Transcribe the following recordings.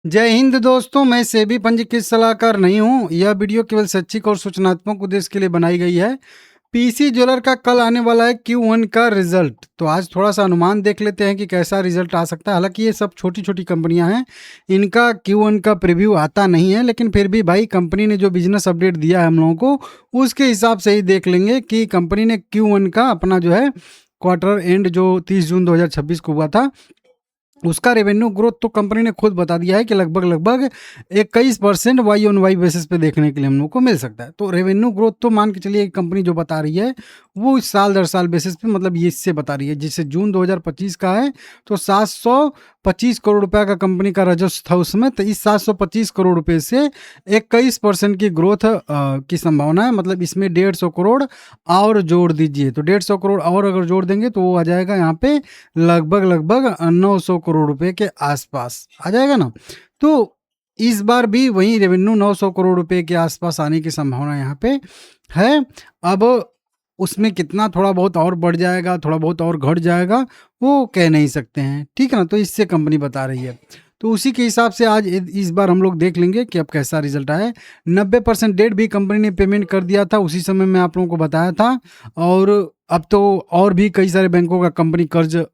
जय हिंद दोस्तों, मैं सेबी पंजीकृत सलाहकार नहीं हूँ। यह वीडियो केवल शैक्षिक और सूचनात्मक उद्देश्य के लिए बनाई गई है। पीसी ज्वेलर का कल आने वाला है Q1 का रिजल्ट। तो आज थोड़ा सा अनुमान देख लेते हैं कि कैसा रिजल्ट आ सकता है। हालांकि ये सब छोटी छोटी कंपनियां हैं, इनका Q1 का प्रीव्यू आता नहीं है, लेकिन फिर भी भाई कंपनी ने जो बिजनेस अपडेट दिया है हम लोगों को, उसके हिसाब से ही देख लेंगे कि कंपनी ने Q1 का अपना जो है क्वार्टर एंड जो 30 जून 2026 को हुआ था, उसका रेवेन्यू ग्रोथ तो कंपनी ने खुद बता दिया है कि लगभग 21% वाई ऑन वाई बेसिस पे देखने के लिए हम लोग को मिल सकता है। तो रेवेन्यू ग्रोथ तो मान के चलिए कंपनी जो बता रही है वो इस साल दर साल बेसिस पे, मतलब ये इससे बता रही है, जिससे जून 2025 का है तो 725 करोड़ रुपए का कंपनी का राजस्व था उसमें। तो इस 725 करोड़ रुपए से 21% की ग्रोथ की संभावना है। मतलब इसमें 150 करोड़ और जोड़ दीजिए, तो 150 करोड़ और अगर जोड़ देंगे तो वो आ जाएगा यहाँ पे लगभग 900 करोड़ रुपए के आसपास आ जाएगा ना। तो इस बार भी वही रेवेन्यू 900 करोड़ रुपए के आसपास आने की संभावना यहाँ पे है। अब उसमें कितना थोड़ा बहुत और बढ़ जाएगा, थोड़ा बहुत और घट जाएगा, वो कह नहीं सकते हैं, ठीक है ना। तो इससे कंपनी बता रही है, तो उसी के हिसाब से आज इस बार हम लोग देख लेंगे कि अब कैसा रिजल्ट आया है। 90% डेट भी कंपनी ने पेमेंट कर दिया था, उसी समय मैं आप लोगों को बताया था। और अब तो और भी कई सारे बैंकों का कंपनी कर्ज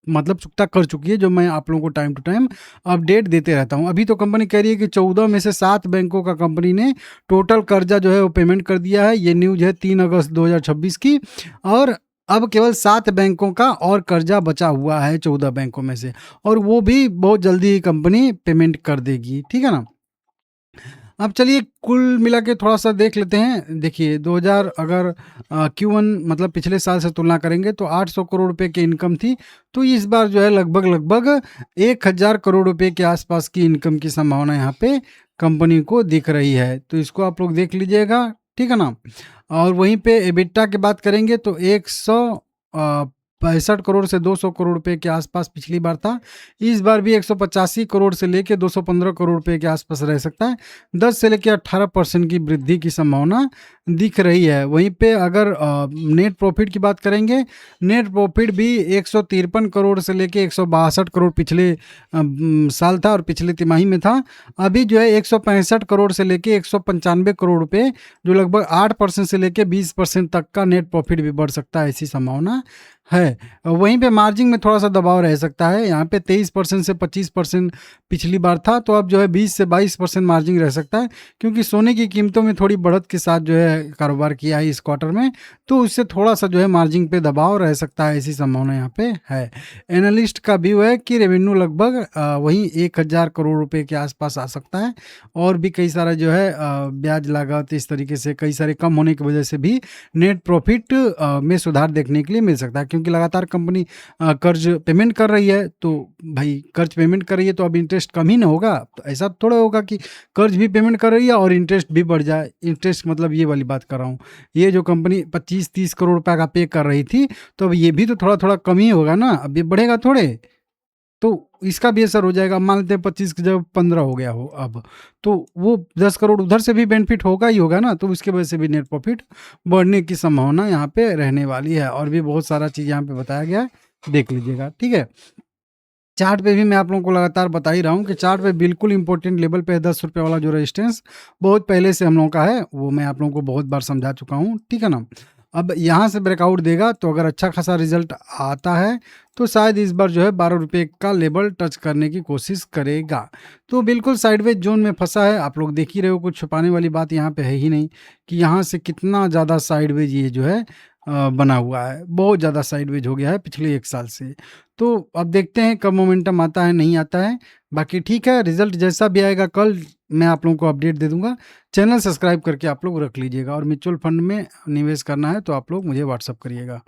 मतलब चुकता कर चुकी है, जो मैं आप लोगों को टाइम टू टाइम अपडेट देते रहता हूं। अभी तो कंपनी कह रही है कि 14 में से 7 बैंकों का कंपनी ने टोटल कर्जा जो है वो पेमेंट कर दिया है। ये न्यूज है 3 अगस्त 2026 की। और अब केवल 7 बैंकों का और कर्जा बचा हुआ है 14 बैंकों में से, और वो भी बहुत जल्दी ही कंपनी पेमेंट कर देगी, ठीक है ना। अब चलिए कुल मिला के थोड़ा सा देख लेते हैं। देखिए 2000 अगर Q1 मतलब पिछले साल से तुलना करेंगे तो 800 करोड़ रुपए की इनकम थी। तो इस बार जो है लगभग 1000 करोड़ रुपए के आसपास की इनकम की संभावना यहाँ पे कंपनी को दिख रही है। तो इसको आप लोग देख लीजिएगा, ठीक है ना। और वहीं पे एबिटा की बात करेंगे तो 165 करोड़ से 200 करोड़ रुपए के आसपास पिछली बार था। इस बार भी 185 करोड़ से लेके 215 करोड़ रुपए के आसपास रह सकता है। 10 से लेके 18% की वृद्धि की संभावना दिख रही है। वहीं पे अगर नेट प्रॉफिट की बात करेंगे, नेट प्रॉफिट भी 153 करोड़ से लेके 162 करोड़ पिछले साल था और पिछले तिमाही में था। अभी जो है 165 करोड़ से लेके 195 करोड़ रुपए, जो लगभग 8% से लेके 20% तक का नेट प्रॉफिट भी बढ़ सकता है, ऐसी संभावना है। वहीं पे मार्जिन में थोड़ा सा दबाव रह सकता है। यहाँ पे 23% से 25% पिछली बार था, तो अब जो है 20 से 22% मार्जिन रह सकता है, क्योंकि सोने की कीमतों में थोड़ी बढ़त के साथ जो है कारोबार किया है इस क्वार्टर में, तो उससे थोड़ा सा जो है मार्जिन पे दबाव रह सकता है, ऐसी संभावना यहाँ पे है। एनालिस्ट का व्यू है कि रेवेन्यू लगभग वही 1000 करोड़ रुपए के आसपास आ सकता है। और भी कई सारा जो है ब्याज लागत इस तरीके से कई सारे कम होने की वजह से भी नेट प्रॉफिट में सुधार देखने के लिए मिल सकता है, क्योंकि लगातार कंपनी कर्ज पेमेंट कर रही है। तो भाई कर्ज पेमेंट कर रही है तो अब इंटरेस्ट कम ही ना होगा। तो ऐसा थोड़ा होगा कि कर्ज भी पेमेंट कर रही है और इंटरेस्ट भी बढ़ जाए। इंटरेस्ट मतलब ये वाली बात कर रहा हूँ, ये जो कंपनी 25-30 करोड़ रुपए का पे कर रही थी, तो अब ये भी तो थोड़ा थोड़ा कम ही होगा ना, अब ये बढ़ेगा थोड़े, तो इसका भी असर हो जाएगा। मान लेते हैं 25 की जगह 15 हो गया हो अब, तो वो 10 करोड़ उधर से भी बेनिफिट होगा ही होगा ना। तो उसके वजह से भी नेट प्रॉफिट बढ़ने की संभावना यहाँ पे रहने वाली है। और भी बहुत सारा चीज़ यहाँ पे बताया गया है, देख लीजिएगा, ठीक है। चार्ट पे भी मैं आप लोगों को लगातार बता ही रहा हूँ कि चार्ट पे बिल्कुल इंपॉर्टेंट लेवल पे 10 रुपये वाला जो रेजिस्टेंस बहुत पहले से हम लोगों का है, वो मैं आप लोगों को बहुत बार समझा चुका हूँ, ठीक है ना। अब यहाँ से ब्रेकआउट देगा तो अगर अच्छा खासा रिजल्ट आता है तो शायद इस बार जो है 12 रुपये का लेवल टच करने की कोशिश करेगा। तो बिल्कुल साइडवेज जोन में फंसा है, आप लोग देख ही रहे हो, कुछ छुपाने वाली बात यहाँ पे है ही नहीं कि यहाँ से कितना ज़्यादा साइडवेज ये जो है बना हुआ है। बहुत ज़्यादा साइडवेज हो गया है पिछले 1 साल से। तो अब देखते हैं कब मोमेंटम आता है, नहीं आता है। बाकी ठीक है, रिजल्ट जैसा भी आएगा कल मैं आप लोगों को अपडेट दे दूंगा। चैनल सब्सक्राइब करके आप लोग रख लीजिएगा, और म्यूचुअल फंड में निवेश करना है तो आप लोग मुझे व्हाट्सअप करिएगा।